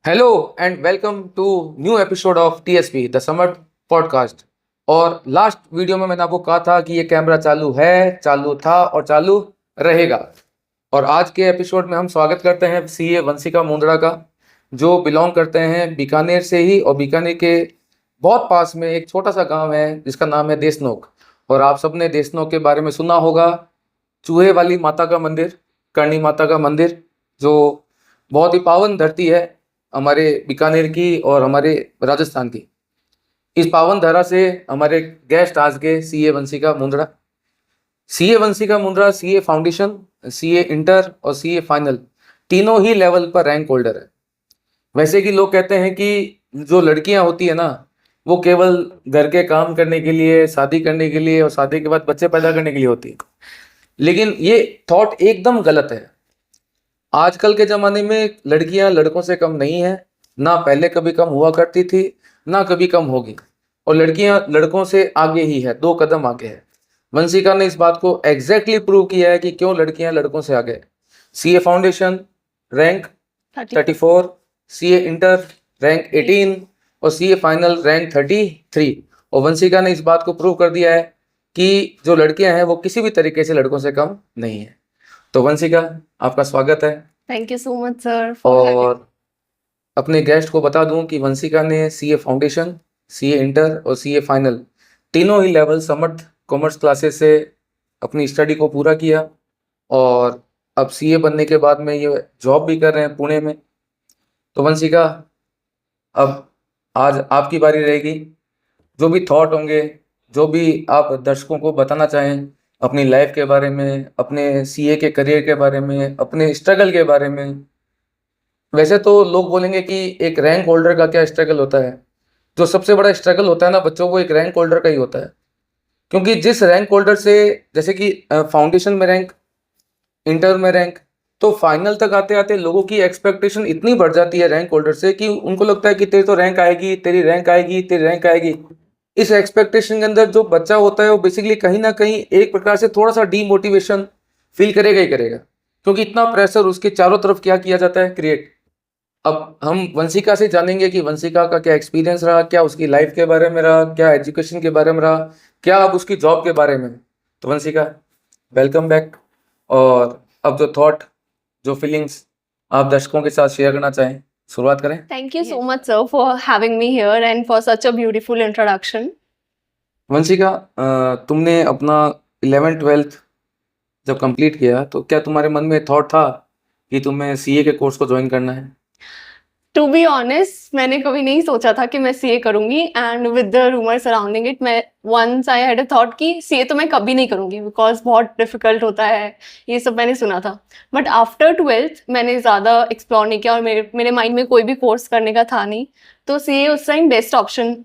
Hello and welcome to new episode of TSP the summer podcast. और last video में मैंने आपको कहा था कि ये कैमरा चालू है, चालू था और चालू रहेगा। और आज के एपिसोड में हम स्वागत करते हैं सीए वंशिका मुंद्रा का, जो बिलोंग करते हैं बीकानेर से ही। और बीकानेर के बहुत पास में एक छोटा सा गांव है जिसका नाम है देशनोक। और आप सबने देशनोक के बारे में सुना होगा, चूहे वाली माता का मंदिर, करणी माता का मंदिर, जो बहुत ही पावन धरती है हमारे बीकानेर की और हमारे राजस्थान की। इस पावन धरा से हमारे गेस्ट आज के CA Vanshika Mundra. CA Vanshika Mundra CA foundation, CA inter और सीए फाइनल तीनों ही लेवल पर रैंक होल्डर है। वैसे कि लोग कहते हैं कि जो लड़कियां होती है ना, वो केवल घर के काम करने के लिए, शादी करने के लिए और शादी के बाद बच्चे पैदा करने के लिए होती है, लेकिन ये थॉट एकदम गलत है। आजकल के ज़माने में लड़कियां लड़कों से कम नहीं है, ना पहले कभी कम हुआ करती थी, ना कभी कम होगी। और लड़कियां लड़कों से आगे ही है, 2 कदम आगे है। वंशिका ने इस बात को एग्जैक्टली प्रूव किया है कि क्यों लड़कियां लड़कों से आगे है। CA foundation rank 34, CA inter rank 18 और सीए फाइनल रैंक 33। और वंशिका ने इस बात को प्रूव कर दिया है कि जो लड़कियां हैं वो किसी भी तरीके से लड़कों से कम नहीं है। तो वंशिका, आपका स्वागत है। Thank you so much sir for और अपने गेस्ट को बता दूं कि वंशिका ने सीए फाउंडेशन, सीए इंटर और सीए फाइनल तीनों ही लेवल समर्थ कॉमर्स क्लासेस से अपनी स्टडी को पूरा किया। और अब सीए बनने के बाद में ये जॉब भी कर रहे हैं पुणे में। तो वंशिका, अब आज आपकी बारी रहेगी। जो भी थॉट होंगे, जो भी आप दर्शकों को बताना चाहें अपनी लाइफ के बारे में, अपने सीए के करियर के बारे में, अपने स्ट्रगल के बारे में। वैसे तो लोग बोलेंगे कि एक रैंक होल्डर का क्या स्ट्रगल होता है। जो सबसे बड़ा स्ट्रगल होता है ना बच्चों, वो एक रैंक होल्डर का ही होता है। क्योंकि जिस रैंक होल्डर से, जैसे कि फाउंडेशन में रैंक, इंटर में रैंक, तो फाइनल तक आते आते लोगों की एक्सपेक्टेशन इतनी बढ़ जाती है रैंक होल्डर से कि उनको लगता है कि तेरी तो रैंक आएगी, तेरी रैंक आएगी, तेरी रैंक आएगी। इस एक्सपेक्टेशन के अंदर जो बच्चा होता है वो बेसिकली कहीं ना कहीं एक प्रकार से थोड़ा सा डीमोटिवेशन फील करेगा ही करेगा, क्योंकि इतना प्रेशर उसके चारों तरफ क्या किया जाता है, क्रिएट। अब हम वंशिका से जानेंगे कि वंशिका का क्या एक्सपीरियंस रहा, क्या उसकी लाइफ के बारे में रहा, क्या एजुकेशन के बारे में रहा, क्या अब उसकी जॉब के बारे में। तो वंशिका, वेलकम बैक। और अब जो थॉट, जो फीलिंग्स आप दर्शकों के साथ शेयर करना चाहें, शुरुआत करें। Thank you so much sir for having me here and for such a beautiful introduction. Vanshika, तुमने अपना 11th-12th जब कंप्लीट किया तो क्या तुम्हारे मन में थॉट था कि तुम्हें सीए के कोर्स को ज्वाइन करना है? टू बी ऑनेस्ट, मैंने कभी नहीं सोचा था कि मैं सीए करूंगी and with the rumour surrounding it, मैं once I had a thought कि सीए तो मैं कभी नहीं करूंगी बिकॉज बहुत डिफिकल्ट होता है, ये सब मैंने सुना था। बट आफ्टर 12th मैंने ज़्यादा एक्सप्लोर नहीं किया और मेरे माइंड में कोई भी कोर्स करने का था नहीं। तो सीए उस टाइम बेस्ट ऑप्शन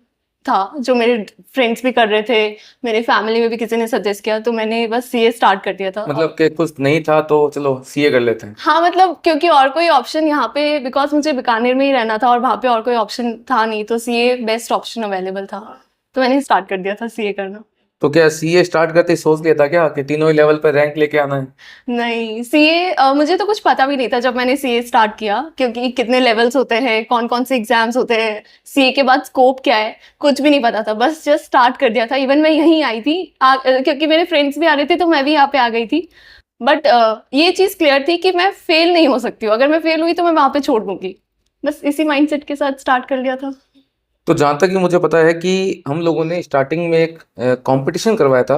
था, जो मेरे फ्रेंड्स भी कर रहे थे, मेरे फैमिली में भी किसी ने सजेस्ट किया, तो मैंने बस सीए स्टार्ट कर दिया था। मतलब कि कुछ नहीं था तो चलो सीए कर लेते हैं। हाँ, मतलब क्योंकि और कोई ऑप्शन यहाँ पे, बिकॉज मुझे बीकानेर में ही रहना था और वहाँ पे और कोई ऑप्शन था नहीं, तो सीए बेस्ट ऑप्शन अवेलेबल था, तो मैंने स्टार्ट कर दिया था सीए करना। तो क्या सीए स्टार्ट करते ही सोच लिया था क्या कि तीनों ही लेवल पर रैंक लेके आना है? नहीं, सीए मुझे तो कुछ पता भी नहीं था जब मैंने सीए स्टार्ट किया, क्योंकि कितने लेवल्स होते हैं, कौन कौन से एग्जाम्स होते हैं, सीए के बाद स्कोप क्या है, कुछ भी नहीं पता था। बस जस्ट स्टार्ट कर दिया था। इवन मैं यहीं आई थी क्योंकि मेरे फ्रेंड्स भी आ रहे थे, तो मैं भी यहाँ पे आ गई थी। बट ये चीज़ क्लियर थी कि मैं फेल नहीं हो सकती हूँ, अगर मैं फेल हुई तो मैं वहाँ पे छोड़ दूंगी। बस इसी माइंडसेट के साथ स्टार्ट कर लिया था। तो जहाँ तक कि मुझे पता है कि हम लोगों ने स्टार्टिंग में एक कंपटीशन करवाया था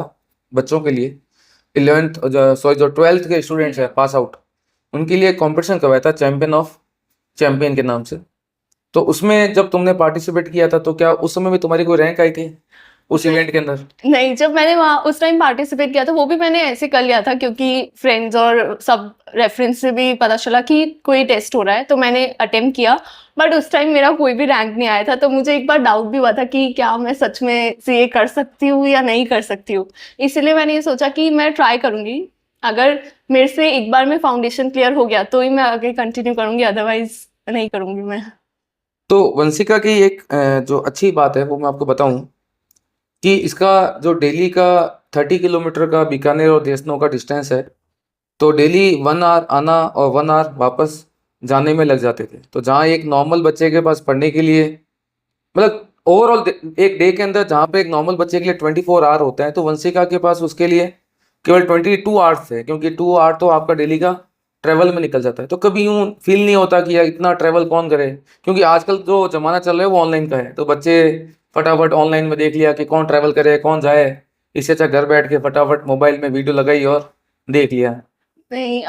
बच्चों के लिए। 11th, सॉरी, जो 12th के स्टूडेंट्स हैं पास आउट, उनके लिए कंपटीशन करवाया था चैंपियन ऑफ चैंपियन के नाम से। तो उसमें जब तुमने पार्टिसिपेट किया था तो क्या उस समय भी तुम्हारी कोई रैंक आई थी उस इवेंट के अंदर? नहीं, जब मैंने वहाँ उस टाइम पार्टिसिपेट किया था, वो भी मैंने ऐसे कर लिया था क्योंकि फ्रेंड्स और सब रेफरेंस से भी पता चला कि कोई टेस्ट हो रहा है, तो मैंने अटेम्प्ट किया। बट उस टाइम मेरा कोई भी रैंक नहीं आया था, तो मुझे एक बार डाउट भी हुआ था कि क्या मैं सच में सीए कर सकती हूँ या नहीं कर सकती हूँ। इसलिए मैंने ये सोचा कि मैं ट्राई करूँगी, अगर मेरे से एक बार में फाउंडेशन क्लियर हो गया तो ही मैं आगे कंटिन्यू करूँगी, अदरवाइज नहीं करूँगी मैं। तो वंशिका की एक जो अच्छी बात है वो मैं आपको बताऊं कि इसका जो डेली का 30 किलोमीटर का बीकानेर और देशनों का डिस्टेंस है, तो डेली 1 आवर आना और 1 आवर वापस जाने में लग जाते थे। तो जहाँ एक नॉर्मल बच्चे के पास पढ़ने के लिए मतलब ओवरऑल एक डे के अंदर जहाँ पे एक नॉर्मल बच्चे के लिए 24 आवर होता है, तो वंशिका के पास उसके लिए केवल 22 आवर्स है, क्योंकि 2 आवर तो आपका डेली का ट्रैवल में निकल जाता है। तो कभी यूँ फील नहीं होता कि यार इतना ट्रैवल कौन करे, क्योंकि आजकल जो ज़माना चल रहा है वो ऑनलाइन का है। तो बच्चे फटाफट ऑनलाइन में देख लिया कि कौन ट्रैवल करे कौन जाए, इससे अच्छा घर बैठ के फटाफट मोबाइल में वीडियो लगाई और देख लिया। नहीं,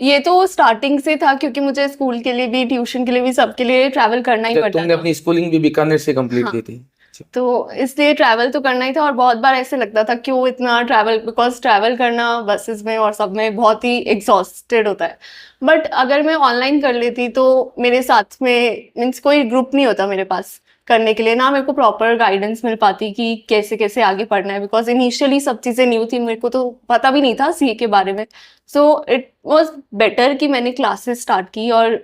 ये तो स्टार्टिंग से था, क्योंकि मुझे स्कूल के लिए भी, ट्यूशन के लिए भी, सबके लिए ट्रैवल करना ही पड़ता तुमने था। अपनी स्कूलिंग भी बीकानेर से कंप्लीट हाँ, की थी? तो इसलिए ट्रैवल तो करना ही था। और बहुत बार ऐसे लगता था क्यों इतना ट्रैवल, बिकॉज ट्रैवल करना बसेस में और सब में बहुत ही एग्जॉस्टेड होता है। बट अगर मैं ऑनलाइन कर लेती तो मेरे साथ में मीन्स कोई ग्रुप नहीं होता मेरे पास करने के लिए, ना मेरे को प्रॉपर गाइडेंस मिल पाती कि कैसे कैसे आगे पढ़ना है, बिकॉज इनिशियली सब चीज़ें न्यू थी, मेरे को तो पता भी नहीं था सीए के बारे में। सो इट वॉज बेटर कि मैंने क्लासेस स्टार्ट की और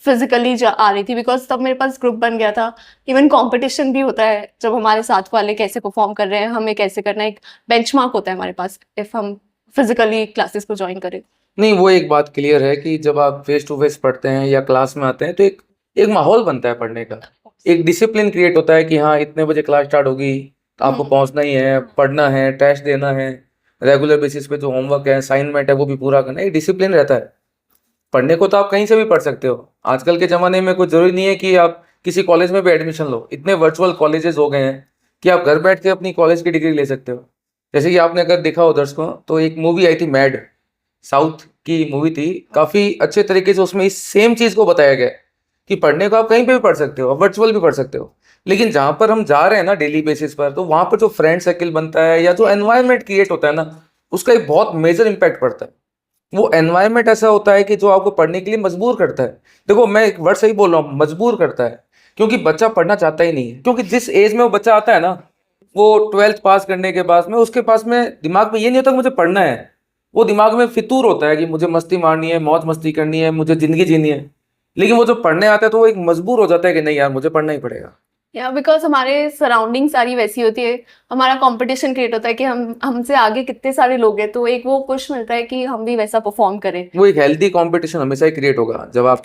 फिजिकली आ रही थी, बिकॉज तब मेरे पास ग्रुप बन गया था। इवन कंपटीशन भी होता है जब हमारे साथ वाले कैसे परफॉर्म कर रहे हैं, हमें कैसे करना है, एक बेंचमार्क होता है हमारे पास इफ हम फिजिकली क्लासेस को ज्वाइन करें। नहीं, वो एक बात क्लियर है कि जब आप फेस टू फेस पढ़ते हैं या क्लास में आते हैं तो एक एक माहौल बनता है पढ़ने का, एक डिसिप्लिन क्रिएट होता है कि हाँ इतने बजे क्लास स्टार्ट होगी, तो आपको पहुंचना ही है, पढ़ना है, टेस्ट देना है, रेगुलर बेसिस पे जो होमवर्क है, असाइनमेंट है, वो भी पूरा करना है, एक डिसिप्लिन रहता है। पढ़ने को तो आप कहीं से भी पढ़ सकते हो, आजकल के ज़माने में कोई ज़रूरी नहीं है कि आप किसी कॉलेज में भी एडमिशन लो, इतने वर्चुअल कॉलेजेस हो गए हैं कि आप घर बैठ के अपनी कॉलेज की डिग्री ले सकते हो। जैसे कि आपने अगर देखा हो दर्शकों, तो एक मूवी आई थी मैड, साउथ की मूवी थी, काफ़ी अच्छे तरीके से उसमें इस सेम चीज़ को बताया गया है कि पढ़ने को आप कहीं पे भी पढ़ सकते हो, वर्चुअल भी पढ़ सकते हो, लेकिन जहाँ पर हम जा रहे हैं ना डेली बेसिस पर, तो वहाँ पर जो फ्रेंड सर्किल बनता है या जो एनवायरनमेंट क्रिएट होता है ना, उसका एक बहुत मेजर इम्पैक्ट पड़ता है। वो एनवायरनमेंट ऐसा होता है कि जो आपको पढ़ने के लिए मजबूर करता है। देखो मैं एक वर्ड सही बोल रहा हूँ, मजबूर करता है, क्योंकि बच्चा पढ़ना चाहता ही नहीं है, क्योंकि जिस एज में वो बच्चा आता है ना, वो 12th पास करने के बाद में उसके पास में दिमाग में ये नहीं होता कि मुझे पढ़ना है, वो दिमाग में फितूर होता है कि मुझे मस्ती मारनी है, मौज मस्ती करनी है, मुझे ज़िंदगी जीनी है। लेकिन वो जो पढ़ने आता है तो वो एक मजबूर हो जाता है कि नहीं यार मुझे पढ़ना ही पड़ेगा। या बिकॉज हमारे सराउंडिंग सारी वैसी होती है, हमारा कंपटीशन क्रिएट होता है कि हम हमसे आगे कितने सारे लोग हैं, तो एक वो पुश मिलता है कि हम भी वैसा परफॉर्म करें। वो एक हेल्दी कंपटीशन हमेशा ही क्रिएट होगा। जब आप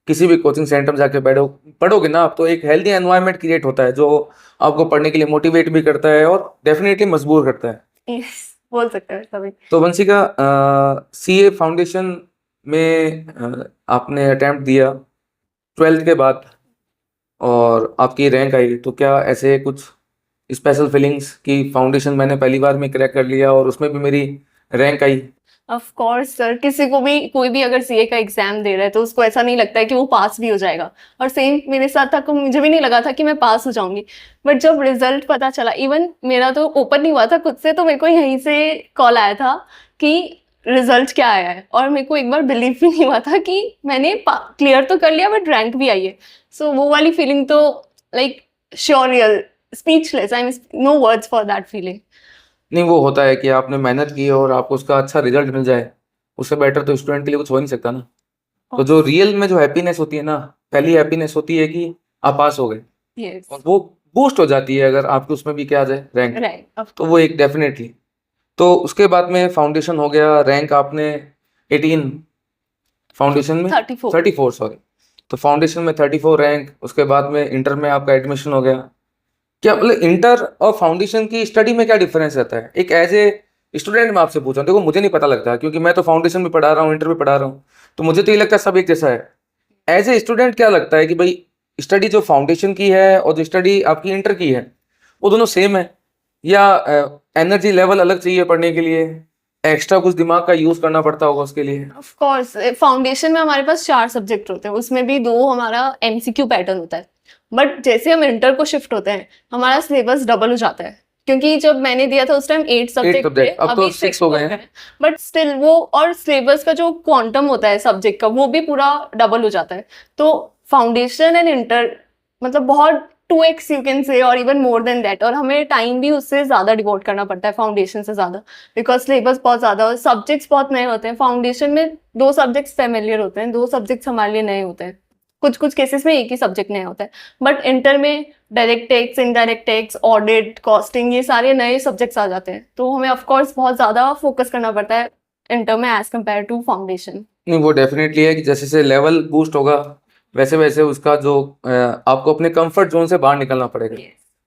किसी भी कोचिंग सेंटर में जाके बैठो पढ़ोगे ना आप, तो एक हेल्दी एनवायरनमेंट क्रिएट होता है जो आपको पढ़ने के लिए मोटिवेट भी करता है और डेफिनेटली मजबूर करता है। Yes, बोल सकते हैं सभी। तो वंशिका, सीए फाउंडेशन में आपने अटेम्प्ट दिया 12th के बाद और आपकी रैंक आई, तो क्या ऐसे कुछ स्पेशल फीलिंग्स कि फाउंडेशन मैंने पहली बार में क्रैक कर लिया और उसमें भी मेरी rank I? Of course sir, किसी को भी, कोई भी अगर सीए का एग्जाम दे रहा है तो उसको ऐसा नहीं लगता है कि वो पास भी हो जाएगा। और सेम मेरे साथ था, तो मुझे भी नहीं लगा था कि मैं पास हो जाऊंगी। बट जब रिजल्ट पता चला, इवन मेरा तो ओपन नहीं हुआ था खुद से, तो मेरे को यहीं से कॉल आया था कि रिजल्ट क्या आया है, और मेरे को एक बार बिलीव भी नहीं हुआ था कि मैंने क्लियर तो कर लिया बट रैंक भी आई है। सो वो वाली फीलिंग तो like surreal, speechless, I mean no words for that feeling. नहीं, वो होता है कि आपने मेहनत की और आपको उसका अच्छा रिजल्ट मिल जाए, उससे बेटर तो स्टूडेंट के लिए कुछ हो नहीं सकता ना। तो जो रियल में जो हैप्पीनेस होती है ना, पहली हैप्पीनेस होती है कि आप पास हो गए, यस, और वो बूस्ट हो जाती है अगर आपके उसमें भी क्या आ जाए रैंक, राइट। तो वो एक डेफिनेटली। तो उसके बाद में फाउंडेशन हो गया, रैंक आपने 18, फाउंडेशन में 34। 34 सॉरी, तो फाउंडेशन में 34 रैंक, उसके बाद में इंटर में आपका एडमिशन हो गया। क्या मतलब इंटर और फाउंडेशन की स्टडी में क्या डिफरेंस रहता है? एक एज ए स्टूडेंट मैं आपसे पूछ रहा हूँ, देखो मुझे नहीं पता लगता क्योंकि मैं तो फाउंडेशन भी पढ़ा रहा हूँ, इंटर भी पढ़ा रहा हूँ, तो मुझे तो ये लगता है सब एक जैसा है। एज ए स्टूडेंट क्या लगता है कि भाई स्टडी जो फाउंडेशन की है और जो स्टडी आपकी इंटर की है, वो दोनों सेम है, या एनर्जी लेवल अलग चाहिए पढ़ने के लिए, एक्स्ट्रा कुछ दिमाग का यूज करना पड़ता होगा उसके लिए? ऑफ कोर्स फाउंडेशन में हमारे पास 4 सब्जेक्ट होते हैं, उसमें भी 2 हमारा एमसीक्यू पैटर्न होता है। बट जैसे हम इंटर को शिफ्ट होते हैं, हमारा सिलेबस डबल हो जाता है, क्योंकि जब मैंने दिया था उस टाइम 8 सब्जेक्ट थे, subject, अब तो अभी 6 हो गए हैं। बट स्टिल वो, और सिलेबस का जो क्वांटम होता है सब्जेक्ट का, वो भी पूरा डबल हो जाता है। तो फाउंडेशन एंड इंटर मतलब बहुत 2x यू कैन से, और इवन मोर देन दैट, और हमें टाइम भी उससे ज़्यादा डिवोट करना पड़ता है फाउंडेशन से ज़्यादा, बिकॉज सिलेबस बहुत ज़्यादा और सब्जेक्ट्स बहुत नए होते हैं। फाउंडेशन में 2 सब्जेक्ट्स फेमिलियर होते हैं, 2 सब्जेक्ट्स हमारे लिए नए होते हैं, कुछ कुछ केसेस में एक ही सब्जेक्ट नया होता है। बट इंटर में direct tax, indirect tax, audit, costing, ये सारे नए सब्जेक्ट्स आ जाते हैं, तो हमें ऑफ कोर्स बहुत ज़्यादा फोकस करना पड़ता है इंटर में एज कम्पेयर टू फाउंडेशन। नहीं, वो डेफिनेटली है कि जैसे जैसे लेवल बूस्ट होगा वैसे वैसे उसका जो आपको अपने कंफर्ट जोन से बाहर निकलना पड़ेगा।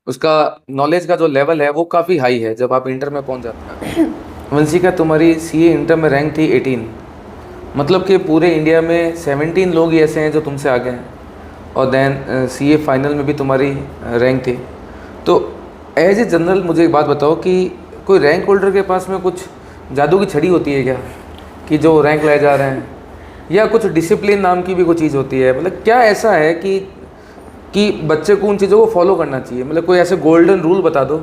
उसका नॉलेज का जो लेवल है वो काफ़ी हाई है जब आप इंटर में पहुंच जाते हैं। वंशिका, तुम्हारी सीए इंटर में रैंक थी 18, मतलब कि पूरे इंडिया में 17 लोग ही ऐसे हैं जो तुमसे आगे हैं, और देन सीए फाइनल में भी तुम्हारी रैंक थी। तो एज ए जनरल मुझे एक बात बताओ कि कोई रैंक होल्डर के पास में कुछ जादू की छड़ी होती है क्या कि जो रैंक ले जा रहे हैं, या कुछ डिसिप्लिन नाम की भी कोई चीज़ होती है? मतलब क्या ऐसा है कि बच्चे को उन चीज़ों को फॉलो करना चाहिए? मतलब कोई ऐसे गोल्डन रूल बता दो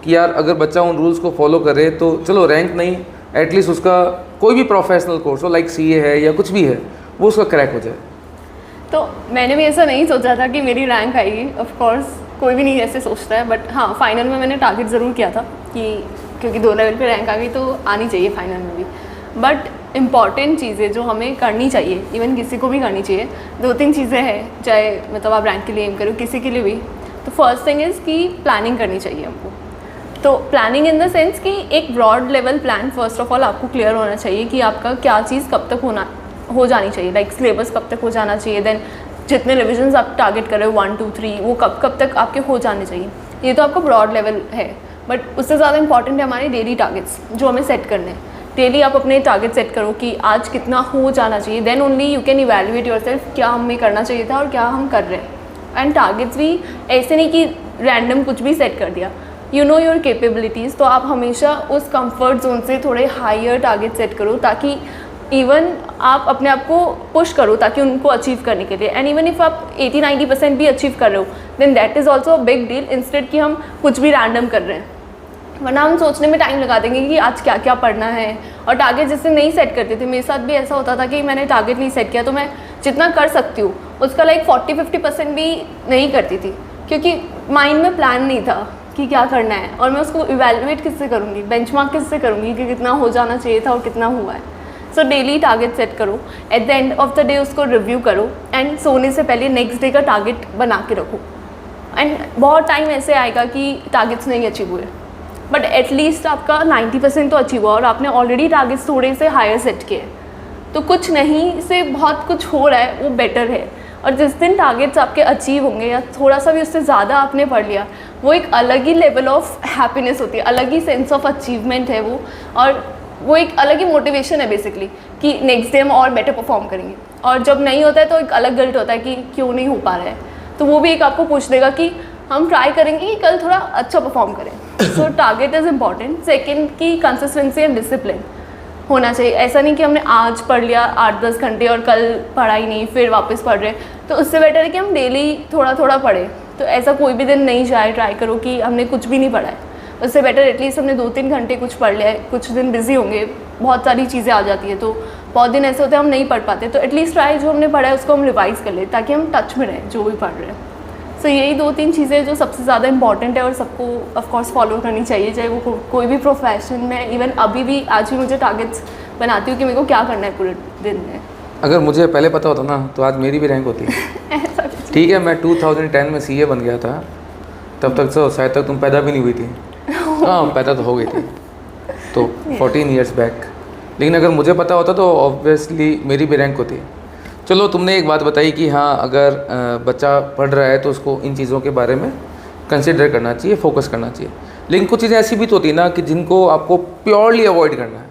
कि यार अगर बच्चा उन रूल्स को फॉलो करे तो चलो रैंक नहीं, एटलीस्ट उसका कोई भी प्रोफेशनल कोर्स हो लाइक सीए है या कुछ भी है वो उसका क्रैक हो जाए। तो मैंने भी ऐसा नहीं सोचा था कि मेरी रैंक आएगी, ऑफ कोर्स कोई भी नहीं ऐसे सोचता है, बट हाँ फाइनल में मैंने टारगेट ज़रूर किया था कि क्योंकि 2 लेवल पे रैंक आ गई तो आनी चाहिए फाइनल में भी। बट इम्पॉर्टेंट चीज़ें जो हमें करनी चाहिए, इवन किसी को भी करनी चाहिए, 2-3 चीज़ें हैं, चाहे मतलब आप रैंक के लिए एम करो किसी के लिए भी। तो फर्स्ट थिंग इज़ कि प्लानिंग करनी चाहिए हमको। तो प्लानिंग इन द सेंस कि एक broad level plan first of all आपको क्लियर होना चाहिए कि आपका क्या चीज़ कब तक हो जानी चाहिए, लाइक सिलेबस कब तक हो जाना चाहिए, देन जितने रिविजन्स आप टारगेट कर रहे हो 1 2 3 वो कब तक आपके हो जाने चाहिए। ये तो आपका ब्रॉड लेवल है, बट उससे ज़्यादा इंपॉर्टेंट है हमारे डेली टारगेट्स जो हमें सेट करने हैं। डेली आप अपने टारगेट सेट करो कि आज कितना हो जाना चाहिए, then only you can evaluate yourself क्या हमें करना चाहिए था और क्या हम कर रहे हैं। एंड टारगेट्स भी ऐसे नहीं कि रैंडम कुछ भी सेट कर दिया, यू नो योर कैपेबिलिटीज़। तो आप हमेशा उस कंफर्ट जोन से थोड़े हायर टारगेट सेट करो ताकि इवन आप अपने आप को पुश करो ताकि उनको अचीव करने के लिए। एंड इवन इफ़ आप 80-90% भी अचीव कर रहे हो then that is also a big deal, instead कि हम कुछ भी रैंडम कर रहे हैं। वरना हम सोचने में टाइम लगा देंगे कि आज क्या क्या पढ़ना है, और टारगेट जैसे नहीं सेट करते थे। मेरे साथ भी ऐसा होता था कि मैंने टारगेट नहीं सेट किया तो मैं जितना कर सकती हूँ उसका लाइक 40-50% भी नहीं करती थी, क्योंकि माइंड में प्लान नहीं था कि क्या करना है, और मैं उसको इवैल्यूएट किससे करूँगी, बेंचमार्क किससे करूँगी कि कितना हो जाना चाहिए था और कितना हुआ है। सो डेली टारगेट सेट करो, at the end of the day उसको रिव्यू करो, एंड सोने से पहले नेक्स्ट डे का टारगेट बना के रखो। एंड बहुत टाइम ऐसे आएगा कि टारगेट्स नहीं अचीव हुए, बट एटलीस्ट आपका 90% तो अचीव हुआ और आपने ऑलरेडी टारगेट्स थोड़े से हायर सेट किए, तो कुछ नहीं से बहुत कुछ हो रहा है वो बेटर है। और जिस दिन टारगेट्स आपके अचीव होंगे या थोड़ा सा भी उससे ज़्यादा आपने पढ़ लिया, वो एक अलग ही लेवल ऑफ हैप्पीनेस होती है, अलग ही सेंस ऑफ अचीवमेंट है वो, और वो एक अलग ही मोटिवेशन है बेसिकली कि नेक्स्ट डे हम और बेटर परफॉर्म करेंगे। और जब नहीं होता है तो एक अलग गिल्ट होता है कि क्यों नहीं हो पा रहा है, तो वो भी एक आपको पूछ देगा कि हम ट्राई करेंगे कि कल थोड़ा अच्छा परफॉर्म करें। सो टारगेट इज़ इम्पॉर्टेंट। सेकेंड की कंसिस्टेंसी एंड डिसिप्लिन होना चाहिए। ऐसा नहीं कि हमने आज पढ़ लिया 8-10 घंटे और कल पढ़ा ही नहीं फिर वापस पढ़ रहे, तो उससे बेटर है कि हम डेली थोड़ा थोड़ा पढ़ें। तो ऐसा कोई भी दिन नहीं जाए, ट्राई करो कि हमने कुछ भी नहीं पढ़ा है, उससे बेटर एटलीस्ट हमने 2-3 घंटे कुछ पढ़ लिया है। कुछ दिन बिजी होंगे, बहुत सारी चीज़ें आ जाती है, तो बहुत दिन ऐसे होते हैं हम नहीं पढ़ पाते, तो एटलीस्ट ट्राई जो हमने पढ़ा है उसको हम रिवाइज़ कर लें ताकि हम टच में रहें जो भी पढ़ रहे हैं। सो यही 2-3 चीज़ें जो सबसे ज़्यादा इंपॉर्टेंट है और सबको ऑफकोर्स फॉलो करनी चाहिए, चाहे वो कोई भी प्रोफेशन में। इवन अभी भी आज भी मुझे टारगेट्स बनाती हूँ कि मेरे को क्या करना है पूरे दिन में। अगर मुझे पहले पता होता ना तो आज मेरी भी रैंक होती। ठीक है, मैं 2010 में सीए बन गया था, तब तक तो शायद तक तुम पैदा भी नहीं हुई थी। हाँ, पैदा तो हो गई थी, तो 14 ईयर्स बैक। लेकिन अगर मुझे पता होता तो ऑब्वियसली मेरी भी रैंक होती। चलो, तुमने एक बात बताई कि हाँ अगर बच्चा पढ़ रहा है तो उसको इन चीज़ों के बारे में कंसिडर करना चाहिए, फोकस करना चाहिए। लेकिन कुछ चीज़ें ऐसी भी तो होती ना कि जिनको आपको प्योरली अवॉइड करना है,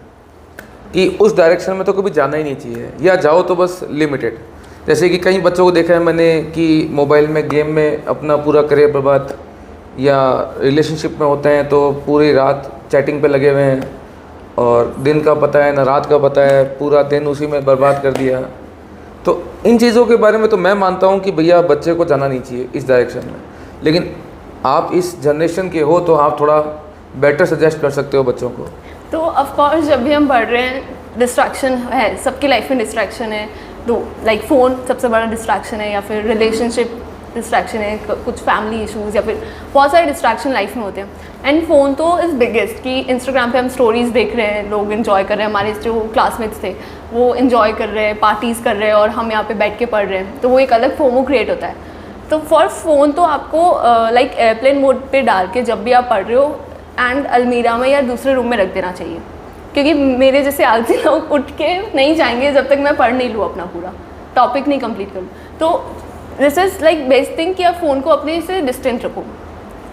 कि उस डायरेक्शन में तो कभी जाना ही नहीं चाहिए, या जाओ तो बस लिमिटेड। जैसे कि कई बच्चों को देखा है मैंने कि मोबाइल में गेम में अपना पूरा करियर बर्बाद, या रिलेशनशिप में होते हैं तो पूरी रात चैटिंग पे लगे हुए हैं, और दिन का पता है ना रात का पता है, पूरा दिन उसी में बर्बाद कर दिया। तो इन चीज़ों के बारे में तो मैं मानता हूँ कि भैया बच्चे को जाना नहीं चाहिए इस डायरेक्शन में। लेकिन आप इस जनरेशन के हो तो आप थोड़ा बेटर सजेस्ट कर सकते हो बच्चों को। तो ऑफकोर्स जब भी हम पढ़ रहे हैं डिस्ट्रैक्शन है, सबकी लाइफ में डिस्ट्रैक्शन है। तो लाइक फ़ोन सबसे बड़ा डिस्ट्रैक्शन है, या फिर रिलेशनशिप डिस्ट्रैक्शन है, कुछ फैमिली इश्यूज़, या फिर बहुत सारे डिस्ट्रैक्शन लाइफ में होते हैं। एंड फ़ोन तो इज़ बिगेस्ट कि इंस्टाग्राम पे हम स्टोरीज़ देख रहे हैं, लोग इन्जॉय कर रहे हैं, हमारे जो क्लासमेट्स थे वो इन्जॉय कर रहे हैं, पार्टीज़ कर रहे हैं, और हम यहाँ पे बैठ के पढ़ रहे हैं, तो वो एक अलग फोमो क्रिएट होता है। तो फॉर फ़ोन तो आपको लाइक एयरप्लेन मोड पे डाल के जब भी आप पढ़ रहे हो एंड अलमीरा में या दूसरे रूम में रख देना चाहिए, क्योंकि मेरे जैसे आलसी लोग उठ के नहीं जाएंगे जब तक मैं पढ़ नहीं लूँ अपना पूरा टॉपिक नहीं कंप्लीट करूँ। तो this is like best thing कि आप फ़ोन को अपने से डिस्टेंट रखो,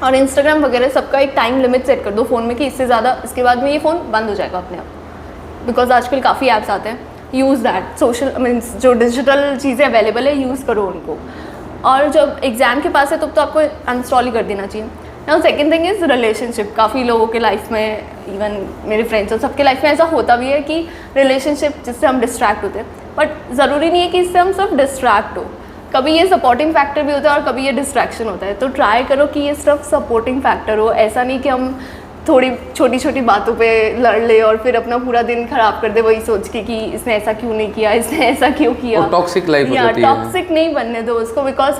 और इंस्टाग्राम वगैरह सबका एक टाइम लिमिट सेट कर दो फ़ोन में कि इससे ज़्यादा इसके बाद में ये फ़ोन बंद हो जाएगा अपने आप। बिकॉज आजकल काफ़ी ऐप्स आते हैं, यूज़ दैट सोशल मीन्स जो डिजिटल चीज़ें अवेलेबल है यूज़ करो उनको। और जब एग्ज़ाम के पास है तब तो आपको अनइंस्टॉल ही कर देना चाहिए। Now second thing is relationship. काफ़ी लोगों के लाइफ में, इवन मेरे फ्रेंड्स और सबके लाइफ में ऐसा होता भी है कि रिलेशनशिप जिससे हम डिस्ट्रैक्ट होते हैं, बट ज़रूरी नहीं है कि इससे हम सब डिस्ट्रैक्ट हो। कभी ये सपोर्टिंग फैक्टर भी होता है और कभी ये डिस्ट्रैक्शन होता है। तो ट्राई करो कि ये सिर्फ सपोर्टिंग फैक्टर हो, ऐसा नहीं कि हम थोड़ी छोटी छोटी बातों पे लड़ ले और फिर अपना पूरा दिन खराब कर दे वही सोच के कि इसने ऐसा क्यों नहीं किया, इसने ऐसा क्यों किया। टॉक्सिक लाइफ हो जाती है। टॉक्सिक नहीं बनने दो उसको, बिकॉज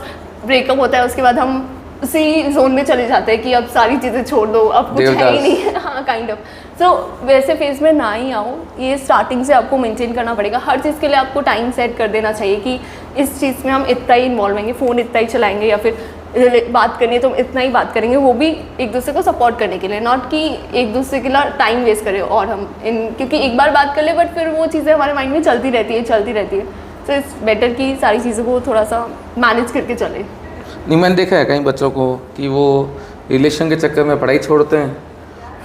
ब्रेकअप होता है उसके बाद हम उसी जोन में चले जाते हैं कि अब सारी चीज़ें छोड़ दो, अब कुछ है ही नहीं। हाँ, काइंड ऑफ। सो वैसे फेज में ना ही आओ, ये स्टार्टिंग से आपको मेंटेन करना पड़ेगा। हर चीज़ के लिए आपको टाइम सेट कर देना चाहिए कि इस चीज़ में हम इतना ही इन्वॉल्व होंगे, फ़ोन इतना ही चलाएंगे, या फिर बात करनी है तो हम इतना ही बात करेंगे, वो भी एक दूसरे को सपोर्ट करने के लिए, नॉट कि एक दूसरे के लिए टाइम वेस्ट करें। और हम क्योंकि एक बार बात कर ले बट फिर वो चीज़ें हमारे माइंड में चलती रहती है। सो इट्स बेटर कि सारी चीज़ों को थोड़ा सा मैनेज करके चले। नहीं, मैंने देखा है कई बच्चों को कि वो रिलेशन के चक्कर में पढ़ाई छोड़ते हैं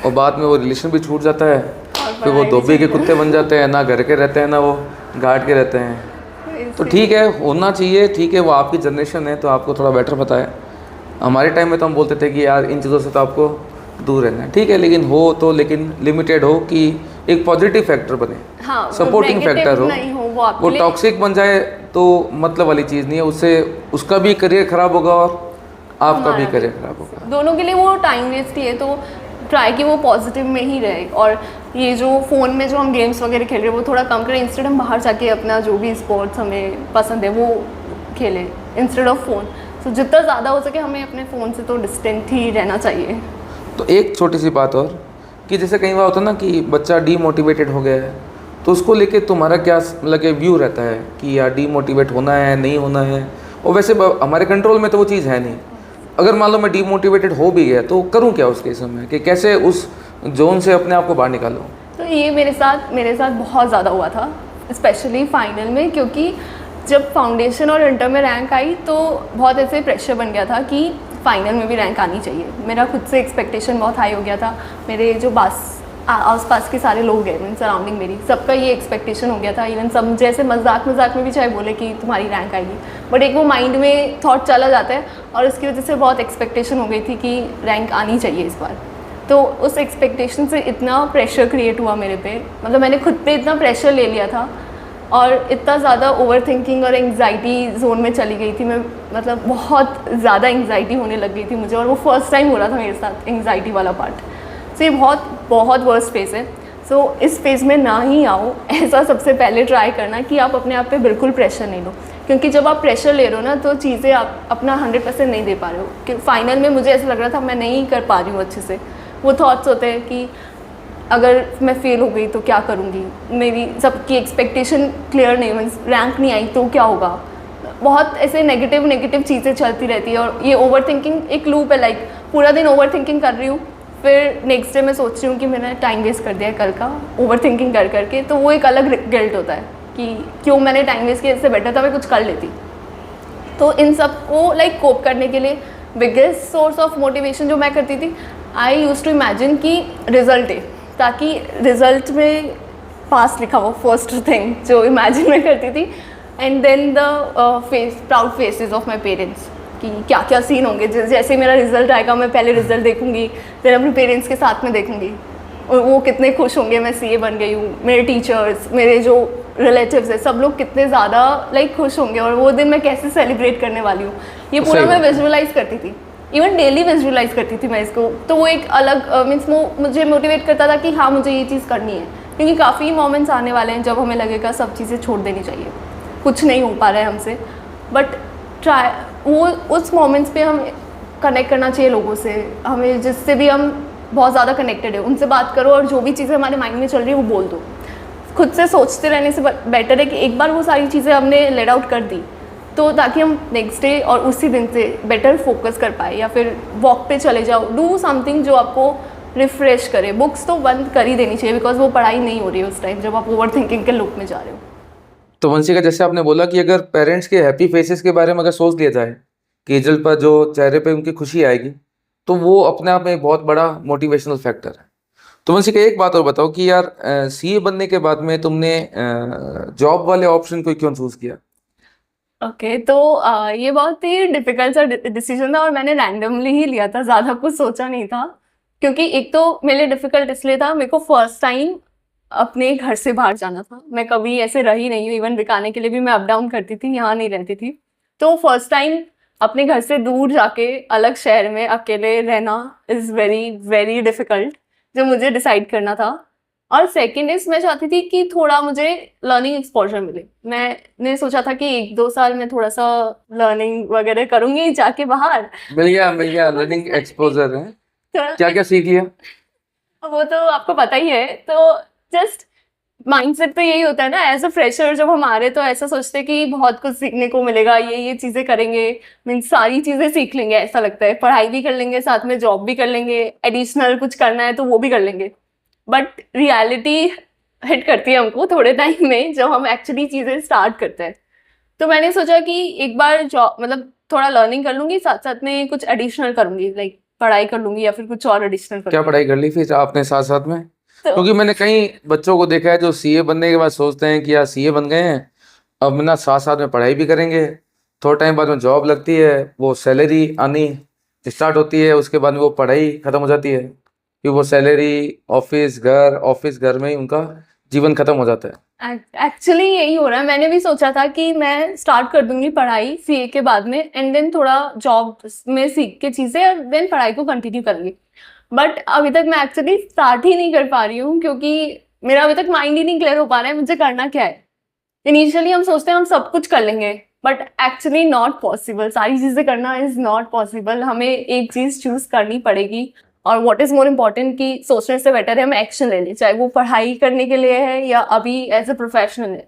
और बाद में वो रिलेशन भी छूट जाता है, फिर वो धोबी के कुत्ते बन जाते हैं, ना घर के रहते हैं ना वो घाट के रहते हैं। तो ठीक है, होना चाहिए, ठीक है, वो आपकी जनरेशन है तो आपको थोड़ा बेटर पता है। हमारे टाइम में तो हम बोलते थे कि यार इन चीज़ों से तो आपको दूर रहना है, ठीक है, लेकिन हो तो लेकिन लिमिटेड हो कि एक पॉजिटिव फैक्टर बने, हाँ, सपोर्टिंग फैक्टर हो। नहीं हो वो टॉक्सिक बन जाए तो मतलब वाली चीज़ नहीं है, उससे उसका भी करियर ख़राब होगा और आपका भी करियर ख़राब होगा, दोनों के लिए वो टाइम वेस्ट ही है। तो ट्राई कि वो पॉजिटिव में ही रहे, और ये जो फ़ोन में जो हम गेम्स वगैरह खेल रहे हैं वो थोड़ा कम करें। इंस्टेड हम बाहर जाके अपना जो भी स्पोर्ट्स हमें पसंद है वो खेलें इंस्टेड ऑफ फ़ोन। तो जितना ज़्यादा हो सके हमें अपने फ़ोन से तो डिस्टेंट ही रहना चाहिए। तो एक छोटी सी बात और कि जैसे कई बार होता है ना कि बच्चा डीमोटिवेटेड हो गया है, तो उसको लेके तुम्हारा क्या मतलब कि व्यू रहता है कि यार डीमोटिवेट होना है नहीं होना है? और वैसे हमारे कंट्रोल में तो वो चीज़ है नहीं। अगर मान लो मैं डीमोटिवेटेड हो भी गया तो करूँ क्या उस केस में, कि कैसे उस जोन से अपने आप को बाहर निकालूँ? तो ये मेरे साथ बहुत ज़्यादा हुआ था, स्पेशली फाइनल में, क्योंकि जब फाउंडेशन और इंटर में रैंक आई तो बहुत ऐसे प्रेशर बन गया था कि फाइनल में भी रैंक आनी चाहिए। मेरा खुद से एक्सपेक्टेशन बहुत हाई हो गया था। मेरे जो आस पास के सारे लोग हैं, मीन सराउंडिंग मेरी, सबका ये एक्सपेक्टेशन हो गया था। इवन सब जैसे मजाक में भी चाहे बोले कि तुम्हारी रैंक आएगी, बट एक वो माइंड में थॉट चला जाता है और उसकी वजह से बहुत एक्सपेक्टेशन हो गई थी कि रैंक आनी चाहिए इस बार। तो उस एक्सपेक्टेशन से इतना प्रेशर क्रिएट हुआ मेरे पे, मतलब मैंने खुद पे इतना प्रेशर ले लिया था और इतना ज़्यादा ओवर थिंकिंग और एंग्जाइटी जोन में चली गई थी मैं, मतलब बहुत ज़्यादा एंग्जाइटी होने लग गई थी मुझे, और वो फर्स्ट टाइम हो रहा था मेरे साथ एंग्जाइटी वाला पार्ट। सो ये बहुत वर्स्ट फेज़ है। सो इस फेज़ में ना ही आओ, ऐसा सबसे पहले ट्राई करना कि आप अपने आप पे बिल्कुल प्रेशर नहीं लो, क्योंकि जब आप प्रेशर ले रहे हो ना तो चीज़ें आप अपना 100% नहीं दे पा रहे हो। कि फाइनल में मुझे ऐसा लग रहा था मैं नहीं कर पा रही हूँ अच्छे से। वो थॉट्स होते हैं कि अगर मैं फेल हो गई तो क्या करूँगी, मेरी सबकी एक्सपेक्टेशन क्लियर नहीं, मीन्स रैंक नहीं आई तो क्या होगा। बहुत ऐसे नेगेटिव चीज़ें चलती रहती है और ये ओवर थिंकिंग एक लूप है। लाइक पूरा दिन ओवर थिंकिंग कर रही हूँ, फिर नेक्स्ट डे मैं सोच रही हूँ कि मैंने टाइम वेस्ट कर दिया है कल का ओवर थिंकिंग कर करके, तो वो एक अलग गिल्ट होता है कि क्यों मैंने टाइम वेस्ट किया, इससे बेटर था मैं कुछ कर लेती। तो इन सब को लाइक कोप करने के लिए बिगेस्ट सोर्स ऑफ मोटिवेशन जो मैं करती थी, आई यूज टू इमेजिन कि रिजल्ट है, ताकि रिजल्ट में पास लिखा हो, फर्स्ट थिंग जो इमेजिन में करती थी। And then the proud faces of my parents, कि क्या क्या सीन होंगे। जैसे मेरा रिजल्ट आएगा मैं पहले रिजल्ट देखूंगी, फिर अपने पेरेंट्स के साथ में देखूंगी और वो कितने खुश होंगे मैं सीए बन गई हूँ। मेरे टीचर्स, मेरे जो रिलेटिव्स है, सब लोग कितने ज़्यादा लाइक खुश होंगे और वो दिन मैं कैसे सेलिब्रेट करने वाली हूँ, ये पूरा मैं विजुअलाइज करती थी। इवन डेली विजुअलाइज करती थी मैं इसको। तो वो एक अलग मीन्स मुझे मोटिवेट करता था कि हाँ मुझे ये चीज़ करनी है, क्योंकि काफ़ी मोमेंट्स आने वाले हैं जब हमें लगेगा सब चीज़ें छोड़ देनी चाहिए, कुछ नहीं हो पा रहा है हमसे। बट ट्राई वो उस मोमेंट्स पे हम कनेक्ट करना चाहिए लोगों से, हमें जिससे भी हम बहुत ज़्यादा कनेक्टेड है उनसे बात करो और जो भी चीज़ें हमारे माइंड में चल रही है वो बोल दो। खुद से सोचते रहने से बेटर है कि एक बार वो सारी चीज़ें हमने लेट आउट कर दी तो ताकि हम नेक्स्ट डे और उसी दिन से बेटर फोकस कर पाए, या फिर वॉक पे चले जाओ, डू समथिंग जो आपको रिफ्रेश करे। बुक्स तो बंद कर ही देनी चाहिए बिकॉज वो पढ़ाई नहीं हो रही है उस टाइम जब आप ओवर थिंकिंग के लूप में जा रहे हो। तो वंशिका, जैसे आपने बोला कि अगर पेरेंट्स के हैप्पी फेसेस के बारे में अगर सोच लिया जाए कि रिजल्ट पर जो चेहरे पे उनकी खुशी आएगी, तो वो अपने आप में एक बहुत बड़ा मोटिवेशनल फैक्टर है। तो वंशिका, एक बात और बताओ कि यार सीए बनने के बाद में तुमने जॉब वाले ऑप्शन को क्यों चूज किया? ओके तो ये बहुत ही डिफिकल्ट सा डिसीजन था और मैंने रैंडमली ही लिया था, ज़्यादा कुछ सोचा नहीं था। क्योंकि एक तो मेरे लिए डिफिकल्ट इसलिए था, मेरे को फर्स्ट टाइम अपने घर से बाहर जाना था। मैं कभी ऐसे रही नहीं हूँ, इवन बिकाने के लिए भी मैं अप डाउन करती थी, यहाँ नहीं रहती थी। तो फर्स्ट टाइम अपने घर से दूर जाके अलग शहर में अकेले रहना इज़ वेरी वेरी डिफिकल्ट, जो मुझे डिसाइड करना था। और सेकेंड इज मैं चाहती थी कि थोड़ा मुझे लर्निंग एक्सपोजर मिले। मैंने सोचा था कि 1-2 साल में थोड़ा सा लर्निंग वगैरह करूंगी जाके बाहर। मिल गया लर्निंग एक्सपोजर है। तो क्या क्या सीख लिया? वो तो आपको पता ही है। तो जस्ट माइंडसेट तो यही होता है ना, एज अ फ्रेशर जब हम आ रहे तो ऐसा सोचते हैं कि बहुत कुछ सीखने को मिलेगा, ये चीज़ें करेंगे, मीन्स सारी चीज़ें सीख लेंगे, ऐसा लगता है। पढ़ाई भी कर लेंगे, साथ में जॉब भी कर लेंगे, एडिशनल कुछ करना है तो वो भी कर लेंगे। बट रियलिटी हिट करती है हमको थोड़े टाइम में जब हम एक्चुअली चीज़ें स्टार्ट करते हैं। तो मैंने सोचा कि एक बार जॉब मतलब थोड़ा लर्निंग कर लूँगी, साथ साथ में कुछ एडिशनल करूँगी, लाइक पढ़ाई कर लूँगी या फिर कुछ और एडिशनल क्या करूँगी। पढ़ाई कर ली फिर आपने साथ साथ में? तो क्योंकि मैंने कई बच्चों को देखा है जो सीए बनने के बाद सोचते हैं कि यार सीए बन गए हैं, अब ना साथ साथ में पढ़ाई भी करेंगे, थोड़ा टाइम बाद में जॉब लगती है, वो सैलरी आनी स्टार्ट होती है, उसके बाद में वो पढ़ाई खत्म हो जाती है, फिर वो सैलरी ऑफिस घर में ही उनका जीवन खत्म हो जाता है। एक्चुअली यही हो रहा है। मैंने भी सोचा था कि मैं स्टार्ट कर दूंगी पढ़ाई सीए के बाद में एंड देन थोड़ा जॉब में सीख के चीज़ें और देन पढ़ाई को कंटिन्यू करूंगी। बट अभी तक मैं एक्चुअली स्टार्ट ही नहीं कर पा रही हूँ क्योंकि मेरा अभी तक माइंड ही नहीं क्लियर हो पा रहा है मुझे करना क्या है। इनिशियली हम सोचते हैं हम सब कुछ कर लेंगे, बट एक्चुअली नॉट पॉसिबल। सारी चीज़ें करना इज़ नॉट पॉसिबल। हमें एक चीज़ चूज करनी पड़ेगी और व्हाट इज़ मोर इम्पॉर्टेंट कि सोचने से बेटर है हम एक्शन ले लें, चाहे वो पढ़ाई करने के लिए है या अभी एज अ प्रोफेशनल है।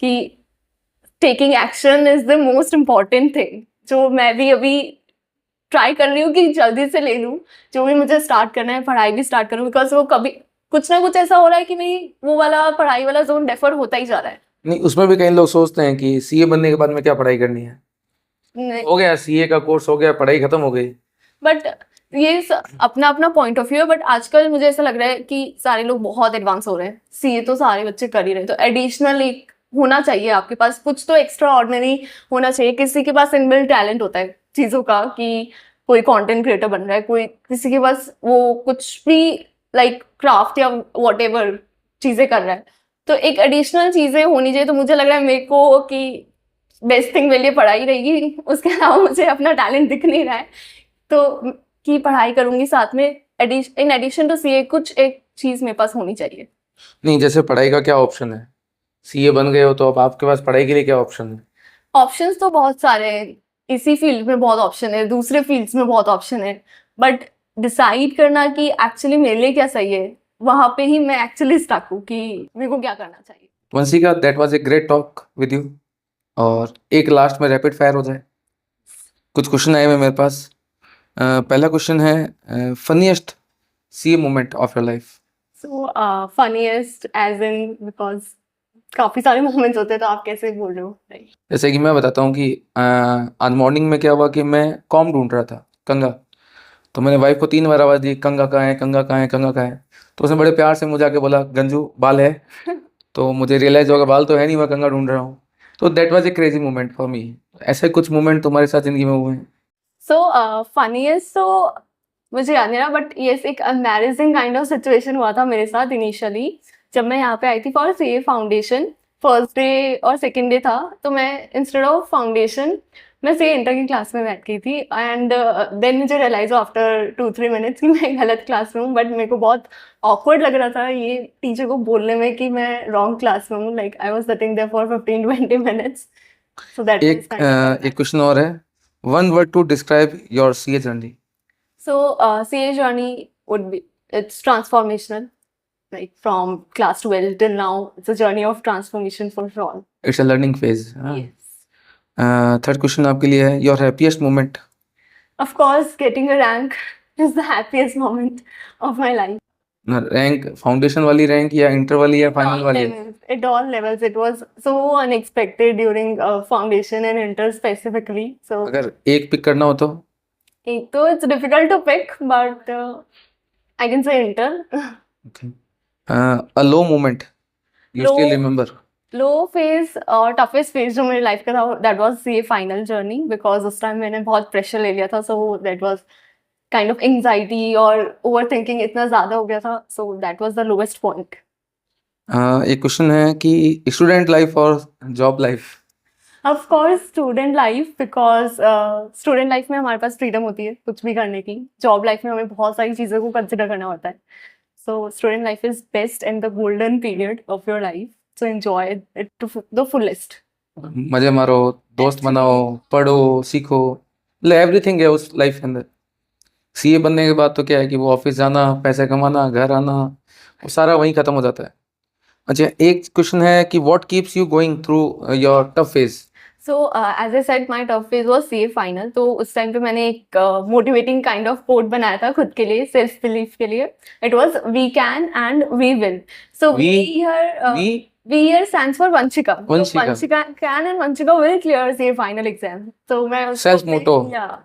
कि taking action is the most important thing, जो मैं भी अभी ट्राई कर रही हूँ कि जल्दी से ले लूँ। जो भी मुझे स्टार्ट करना है, पढ़ाई भी स्टार्ट करूँ, बिकॉज वो कभी कुछ ना कुछ ऐसा हो रहा है कि मेरी वो वाला पढ़ाई वाला जोन डेफर होता ही जा रहा है। नहीं, उसमें भी कई लोग सोचते हैं कि सीए बनने के बाद में क्या पढ़ाई करनी है, नहीं, हो गया सीए का कोर्स, हो गया पढ़ाई खत्म हो गई। बट ये अपना अपना पॉइंट ऑफ व्यू है। बट आजकल मुझे ऐसा लग रहा है कि सारे लोग बहुत एडवांस हो रहे हैं, सीए तो सारे बच्चे कर ही रहे हैं। तो एडिशनल एक होना चाहिए आपके पास, कुछ तो एक्स्ट्रा ऑर्डिनरी होना चाहिए। किसी के पास इनबिल्ट टैलेंट होता है चीज़ों का कि कोई कंटेंट क्रिएटर बन रहा है, कोई किसी के पास वो कुछ भी लाइक क्राफ्ट या वॉट एवर चीज़ें कर रहा है। तो एक एडिशनल चीज़ें होनी चाहिए। तो मुझे लग रहा है मेरे को कि बेस्ट थिंग मेरे लिए पढ़ाई रहेगी, उसके अलावा मुझे अपना टैलेंट दिख नहीं रहा है। तो की पढ़ाई करूंगी साथ में, इन एडिशन टू सीए कुछ एक चीज़ मेरे पास होनी चाहिए। नहीं, जैसे पढ़ाई का क्या ऑप्शन है? सीए बन गए हो तो अब आपके पास पढ़ाई के लिए क्या ऑप्शन है? ऑप्शंस तो बहुत सारे हैं, इसी फील्ड में बहुत ऑप्शन है, दूसरे फील्ड्स में बहुत ऑप्शन है। बट डिसाइड करना कि एक्चुअली मेरे लिए क्या सही है, वहाँ पे ही मैं एक्चुअली स्टक हूँ कि मेरे को क्या करना चाहिए। Vanshika, that was a great talk with you. और एक लास्ट में रैपिड फायर हो जाए। कुछ क्वेश्चन आए हुए मेरे पास। पहला क्वेश्चन है, funniest CA moment of your life. So funniest as in because काफ़ी सारे मोमेंट्स होते हैं, तो आप कैसे बोल रहे हो? Right. जैसे कि मैं बताता हूँ कि आज मॉर्निंग में क्या हुआ कि मैं कॉम ढूंढ रहा था, कंगा। तो मैंने वाइफ को 3 बार आवाज़ दी, कंगा कहाँ है, कंगा कहाँ है, कंगा कहाँ है। तो उसने बड़े प्यार से मुझे आके बोला, गंजू बाल है। तो मुझे रियलाइज़ होगा बाल तो है नहीं, मैं कंगा ढूंढ रहा हूँ। तो that was a crazy moment for me. ऐसे कुछ मोमेंट तुम्हारे साथ ज़िंदगी में हुए हैं? सो फनीएस्ट तो मुझे याद नहीं रहा, बट येस एक एम्बैरेसिंग काइंड ऑफ सिचुएशन हुआ था मेरे साथ इनिशियली जब मैं यहाँ पे आई थी for CA foundation. First day और सेकेंड डे था, तो मैं इंस्टेड ऑफ फाउंडेशन मैं सीए इंटर की क्लास में बैठ गई थी। एंड देन मुझे रियलाइज आफ्टर 2-3 मिनट्स कि मैं गलत क्लास में हूँ। बट मेरे को बहुत ऑकवर्ड लग रहा था ये टीचर को बोलने में कि मैं रॉन्ग क्लास में हूँ। Like I was sitting there for 15-20 minutes. So that was kind एक क्वेश्चन और है, one word to describe your CA journey. So, CA journey would be, it's transformational. Like from class 12 till now, it's a journey of transformation for sure. It's a learning phase. Yes. Third question आपके लिए है, your happiest moment. Of course, getting a rank is the happiest moment of my life. Rank foundation वाली rank या inter वाली या final All वाली? levels, at all levels, it was so unexpected during foundation and inter specifically. So अगर एक pick करना हो तो? एक तो it's difficult to pick, but I can say inter. Okay. A low moment you Low- still remember? Low phase और toughest phase जो मेरी लाइफ का था दैट वाज ये फाइनल जर्नी बिकॉज उस टाइम मैंने बहुत प्रेशर ले लिया था सो that was kind of anxiety और ओवर थिंकिंग इतना ज़्यादा हो गया था सो that was the lowest point एक क्वेश्चन है कि स्टूडेंट लाइफ और job life? Of course student life because student life में हमारे पास फ्रीडम होती है कुछ भी करने की जॉब लाइफ में हमें बहुत सारी चीज़ों को कंसिडर करना होता है so student life is best and the golden period of your life so enjoy it to the fullest मजे मारो, दोस्त बनाओ, पढ़ो, सीखो, मतलब एवरीथिंग है उस लाइफ के अंदर। सीए बनने के बाद तो क्या है कि वो ऑफिस जाना, पैसे कमाना, घर आना, वो सारा वहीं खत्म हो जाता है। अच्छा, एक क्वेश्चन है कि what keeps you going through your tough phase? So as I said my tough phase was CA final तो उस टाइम पे मैंने एक मोटिवेटिंग काइंड ऑफ कोट बनाया था खुद के लिए सेल्फ बिलीफ के लिए it was we can and we will so We- we We here stands for Vanshika. So Vanshika. Vanshika can and Vanshika will clear CA final exam. So मैं उसको Self अपने- motto. yeah,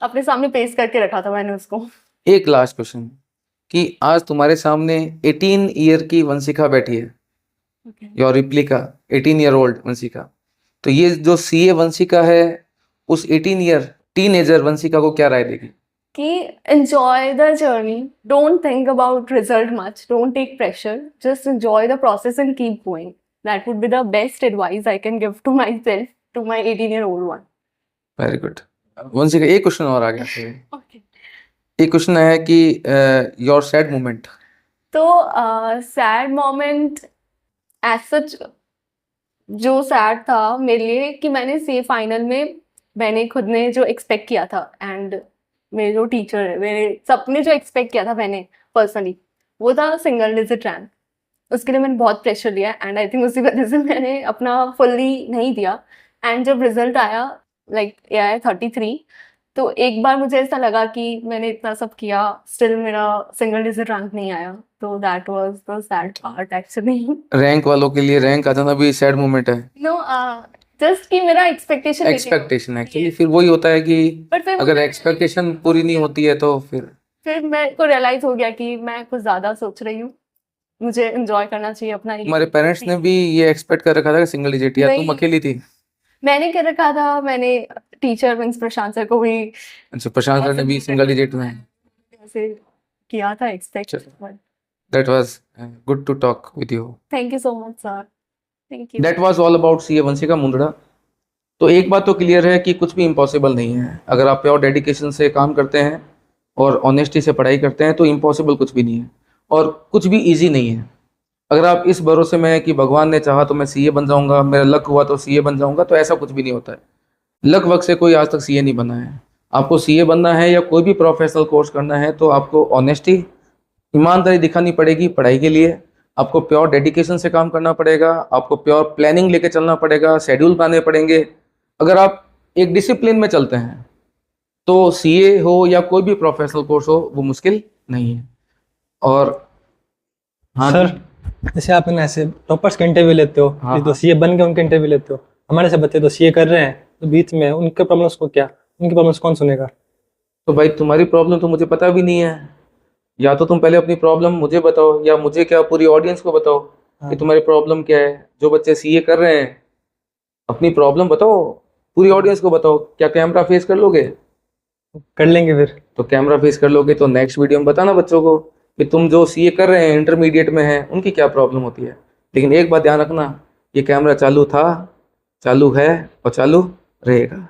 अपने सामने पेश करके रखा था मैंने उसको. एक लास्ट क्वेश्चन कि आज तुम्हारे सामने 18 ईयर की वंशिका बैठी है, your replica, 18 year old Vanshika. तो ये जो सीए वंशिका है उस 18 ईयर टीनेजर वंशिका को क्या राय देगी? कि enjoy the journey. Don't think about result much. Don't take pressure. Just enjoy the process and keep going. That would be the best advice I can give to myself, to my 18-year-old one. Very good. Vanshika, एक question और आ गया से। Okay. एक question है कि your sad moment? तो sad moment as such जो sad था मेरे लिए कि मैंने सी फाइनल में मैंने खुद ने जो एक्सपेक्ट किया था एंड मेरे जो टीचर है मेरे सबने जो एक्सपेक्ट किया था मैंने पर्सनली वो था सिंगल डिजिट रैंक उसके लिए मैंने बहुत प्रेशर लिया एंड आई थिंक उसी वजह से मैंने अपना फुल्ली नहीं दिया एंड जब रिजल्ट आया लाइक आया 33 तो एक बार मुझे ऐसा लगा कि मैंने इतना सब किया स्टिल मेरा सिंगल डिजिट रैंक नहीं आया तो that was the sad part actually rank वालों के लिए रैंक आ जाना भी सैड मोमेंट है। नो जस्ट कि मेरा एक्सपेक्टेशन एक्सपेक्टेशन एक्चुअली फिर वही होता है कि बट फिर अगर एक्सपेक्टेशन पूरी नहीं होती है तो फिर मेरे को रियलाइज हो गया कि मैं कुछ ज्यादा सोच रही हूँ मुझे एंजॉय करना चाहिए अपना तुम्हारे पेरेंट्स ने भी ये एक्सपेक्ट कर रखा था कि सिंगल डिजिट या तुम नहीं। अकेली थी? मैंने कर रखा था मैंने टीचर मींस प्रशांत सर को भी अच्छा, प्रशांत सर ने भी सिंगल डिजिट में? ऐसे किया था expect that was good to talk with you. Thank you so much sir thank you that was all about CA Vanshika Mundra. तो एक बात तो क्लियर है कि कुछ भी इम्पॉसिबल नहीं है। अगर आप प्योर डेडिकेशन से काम करते हैं और ऑनेस्टी से पढ़ाई करते हैं तो इम्पॉसिबल कुछ भी नहीं है और कुछ भी इजी नहीं है। अगर आप इस भरोसे में है कि भगवान ने चाहा तो मैं सीए बन जाऊंगा, मेरा लक हुआ तो सीए बन जाऊंगा, तो ऐसा कुछ भी नहीं होता है। लक वक्त से कोई आज तक सीए नहीं बना है। आपको सीए बनना है या कोई भी प्रोफेशनल कोर्स करना है तो आपको ऑनेस्टी, ईमानदारी दिखानी पड़ेगी पढ़ाई के लिए। आपको प्योर डेडिकेशन से काम करना पड़ेगा, आपको प्योर प्लानिंग लेके चलना पड़ेगा, शेड्यूल बनाने पड़ेंगे। अगर आप एक डिसिप्लिन में चलते हैं तो सीए हो या कोई भी प्रोफेशनल कोर्स हो वो मुश्किल नहीं है। और हाँ सर, जैसे आप ना ऐसे टॉपर्स के इंटरव्यू लेते हो, हाँ, तो सीए बन के उनके इंटरव्यू लेते हो, हमारे से बच्चे तो सीए कर रहे हैं तो बीच में उनके प्रॉब्लम्स को क्या, उनकी प्रॉब्लम्स कौन सुनेगा? तो भाई तुम्हारी प्रॉब्लम तो मुझे पता भी नहीं है। या तो तुम पहले अपनी प्रॉब्लम मुझे बताओ या मुझे क्या पूरी ऑडियंस को बताओ कि हाँ। तुम्हारी प्रॉब्लम क्या है। जो बच्चे सीए कर रहे हैं अपनी प्रॉब्लम बताओ, पूरी ऑडियंस को बताओ। क्या कैमरा फेस कर लोगे? कर लेंगे फिर। तो कैमरा फेस कर लोगे तो नेक्स्ट वीडियो में बताना बच्चों को कि तुम जो सीए कर रहे हैं, इंटरमीडिएट में हैं, उनकी क्या प्रॉब्लम होती है। लेकिन एक बात ध्यान रखना, ये कैमरा चालू था, चालू है और चालू रहेगा।